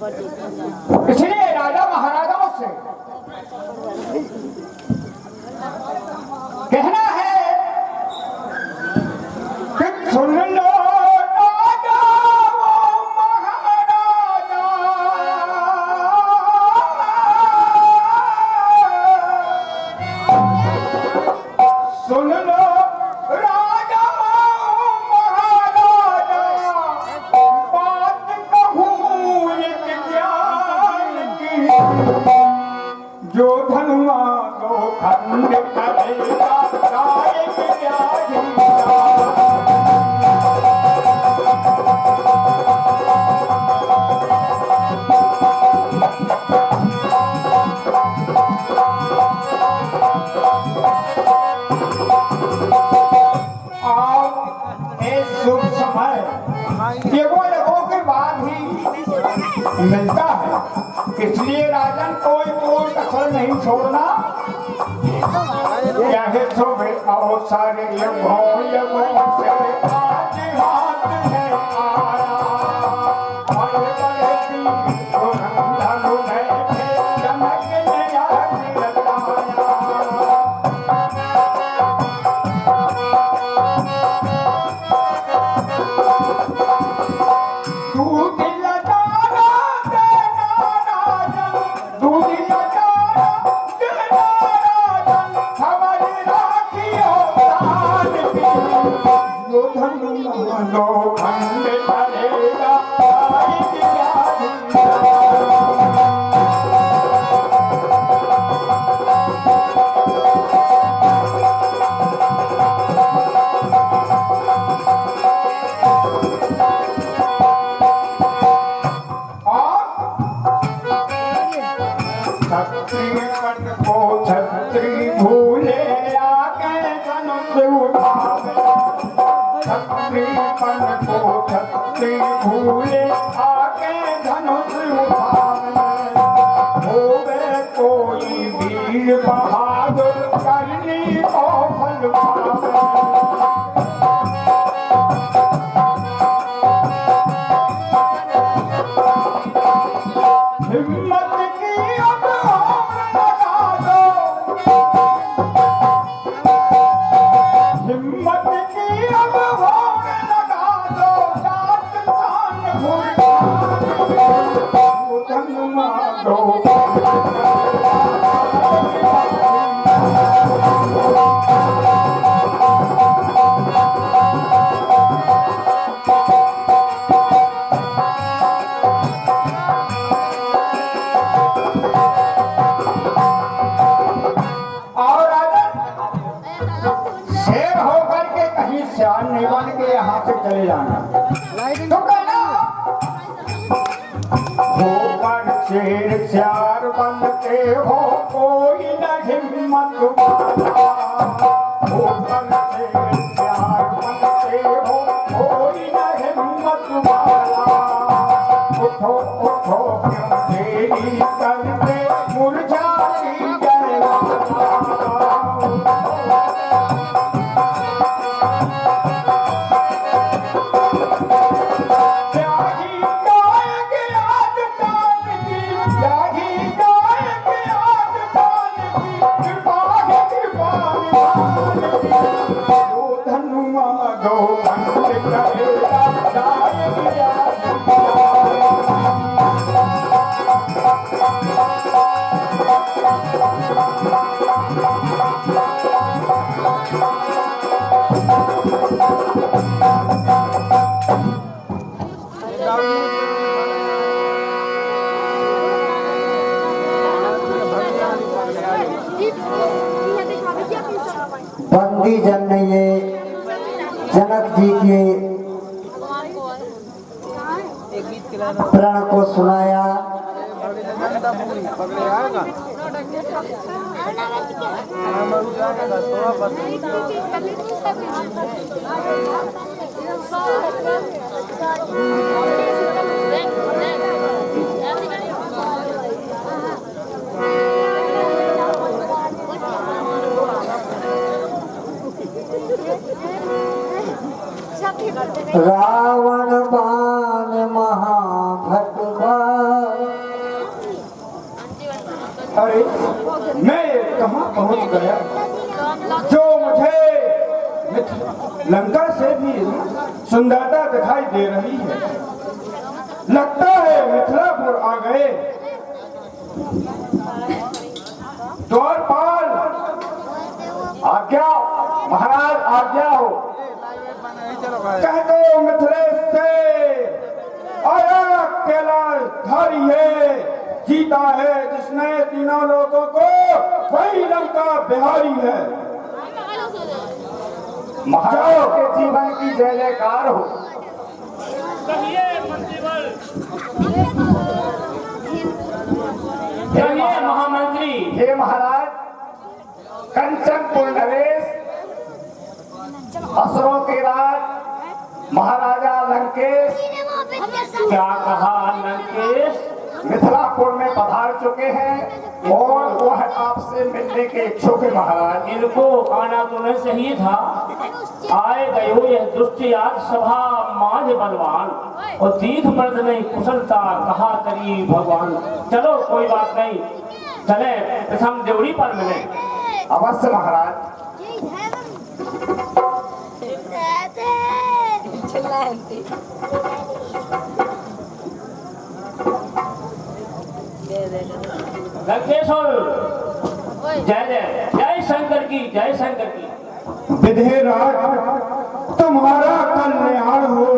इसलिए राजा महाराजाओं से कहना है कि सुन लो जो धनुआ दो खंड करेगा गायक शुभ समय एगो के बाद ही मिलता है, इसलिए राजन कोई कसर नहीं छोड़ना। चाहे सुबह अवसर यगों से आज हाथ है आया और धनु है चमक नया दो खंड करेगा छत्रीपन को छत्री भूले आके धनुष उठावे, छत्रीपन को छत्री भूले आके धनुष उठावे, होवे कोई वीर बहादुर करनी को फल पावे। हिम्मत की अब और लगा दो, हिम्मत की अब और लगा दो, दांत कान घुटा धनुआ दो श्यान नहीं बन के यहाँ से चले जाना। तो कहना होकर शेर श्यार बन के हो कोई न हिम्मत वाला, होकर शेर श्यार बन के हो कोई न हिम्मत वाला, उठो उठो क्यों देरी करते मुरझाती जलवाला। धनुआ दो खंड करेगा बंदी जन ने ये जनक जी के प्रण को सुनाया। रावण बाण महाभट पहुंच गया जो मुझे लंका से भी सुंदरता दिखाई दे रही है। लगता है मिथिलापुर आ गए। द्वारपाल आज्ञा महाराज आज्ञा हो। कह दो मिथिलेश से आया कैलाशधारी है, जीता है जिसने तीनों लोगों को, वही लंका बिहारी है। महाराज के जीवन की जय जयकार हो। कहिए महामंत्री। हे महाराज, कंचनपुर नरेश असुरों के राज महाराजा लंकेश क्या कहा लंकेश? मिथिलापुर में पधार चुके हैं और वह आपसे मिलने के इच्छुक है महाराज। इनको आना तो नहीं सही था। आए गयो यह दुष्टयात सभा मांझ बलवान, और तीर्थ पर्द नहीं कुशलता कहा करी भगवान। चलो कोई बात नहीं, चले प्रथम देवड़ी पर मिले। अवश्य महाराज। लंकेश्वर जय जय जय शंकर की, जय शंकर की। विधेयराज तुम्हारा कल्याण हो।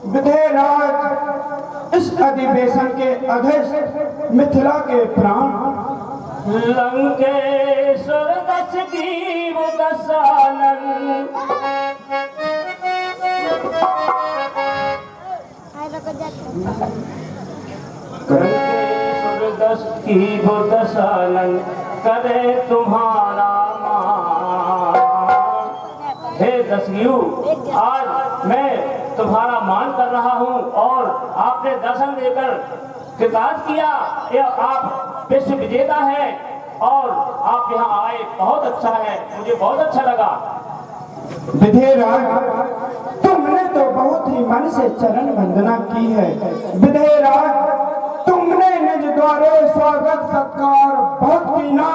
विधेयराज इस अधिवेशन के अध्यक्ष मिथिला के प्राण लंकेश्वर दस की दसानन, लंकेश्वर दस की दसानन करे तुम्हारा मान। हे दसयू, आज मैं तुम्हारा मान कर रहा हूँ और आपने दर्शन देकर कृतार्थ किया। यह आप विश्व विजेता है और आप यहाँ आए, बहुत अच्छा है, मुझे बहुत अच्छा लगा। विधेयराज तुमने तो बहुत ही मन से चरण वंदना की है। विधेयराज तुमने निज द्वारे स्वागत सत्कार बहुत कीना,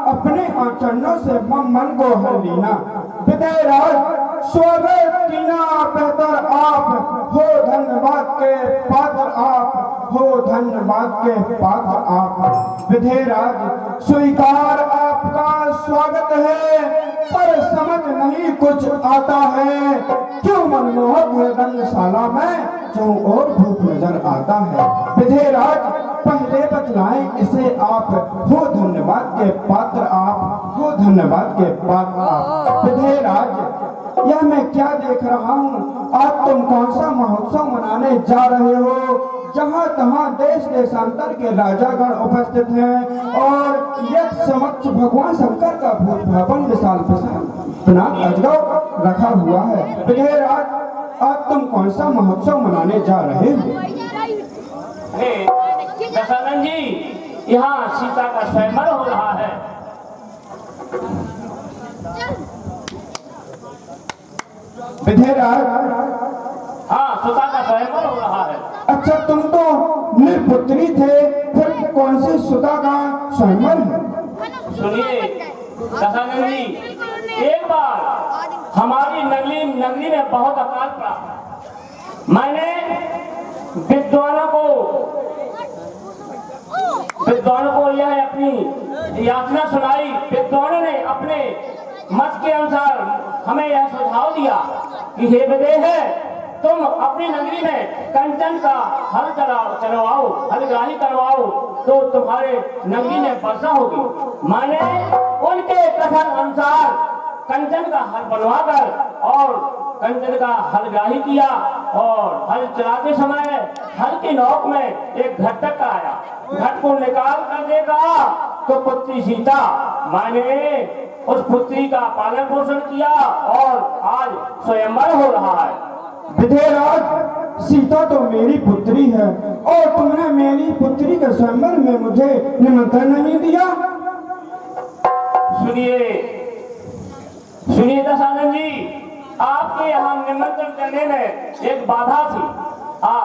अपने आचरणों से मन को हर लीना। विधेयराज स्वागत कीना बेहतर आप हो, धन्यवाद के पात्र आप हो, धन्यवाद के पात्र आप। विधेयराज स्वीकार आपका स्वागत है, पर समझ नहीं कुछ आता है। क्यों मनमोहक है रंगशाला में, जो और धूप नजर आता है। विधेयराज पहले बतलाएं इसे आप हो, धन्यवाद के पात्र आप हो, धन्यवाद के पात्र आप। विधेयराज यह मैं क्या देख रहा हूँ, आज तुम कौन सा महोत्सव मनाने जा रहे हो? जहाँ तहाँ देश देशांतर के राजागण उपस्थित हैं और यज्ञ समक्ष भगवान शंकर का भूत भवन विशाल अजगव रखा हुआ है। विधेयराज आज तुम कौन सा महोत्सव मनाने जा रहे हो? दशानन जी, यहाँ सीता का स्वयंवर हो रहा है। विधेयराज हाँ, सीता का स्वयंवर हो रहा है। अच्छा, तुम तो निर्पुत्री थे, फिर कौन सी सुता का स्वयंवर है? सुनिए दशानन जी, एक बार हमारी नगरी में बहुत अकाल पड़ा। मैंने विद्वानों को यह अपनी यातना सुनाई। विद्वानों ने अपने मत के अनुसार हमें यह सुझाव दिया कि हे विदेह, तुम अपनी नगरी में कंचन का हल चलवाओ, हलग्राही करवाओ, तो तुम्हारे नगरी में वर्षा होगी। मैंने उनके कथन अनुसार कंचन का हल बनवाकर और कंचन का हलग्राही किया, और हल चलाते समय हल की नोक में एक घटक आया। घट को निकाल कर देखा तो पुत्री सीता, मैंने उस पुत्री का पालन पोषण किया और आज स्वयंवर हो रहा है। विधेयराज सीता तो मेरी पुत्री है और तुमने मेरी पुत्री के स्वयंवर में मुझे निमंत्रण नहीं दिया। सुनिए दशानन जी, आपके यहाँ निमंत्रण देने में एक बाधा थी।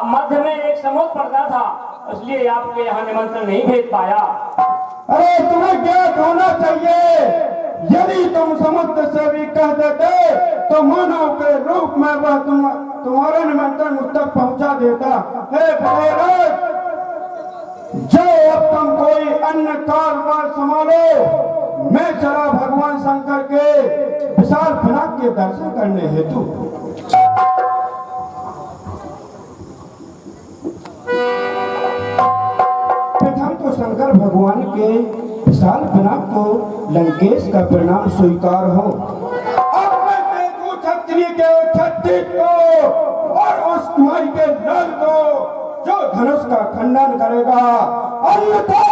मध्य में एक समुद्र पड़ता था, इसलिए आपके यहाँ निमंत्रण नहीं भेज पाया। अरे तुम्हें ज्ञात होना चाहिए, यदि तुम समुद्र से भी कह देते तो मानव के रूप में वह तुम्हारा निमंत्रण मुझ तक पहुंचा देता। हे भैरव, जो अब तुम कोई अन्य कारोबार संभालो, मैं चला भगवान शंकर के विशाल पिनाक के दर्शन करने हेतु। प्रथम तो शंकर भगवान के विशाल पिनाक को लंकेश का परिणाम स्वीकार हो। अब मैं देखूं क्षत्रिय के छत्तीस को और उस माई के नल को जो धनुष का खंडन करेगा, अन्यथा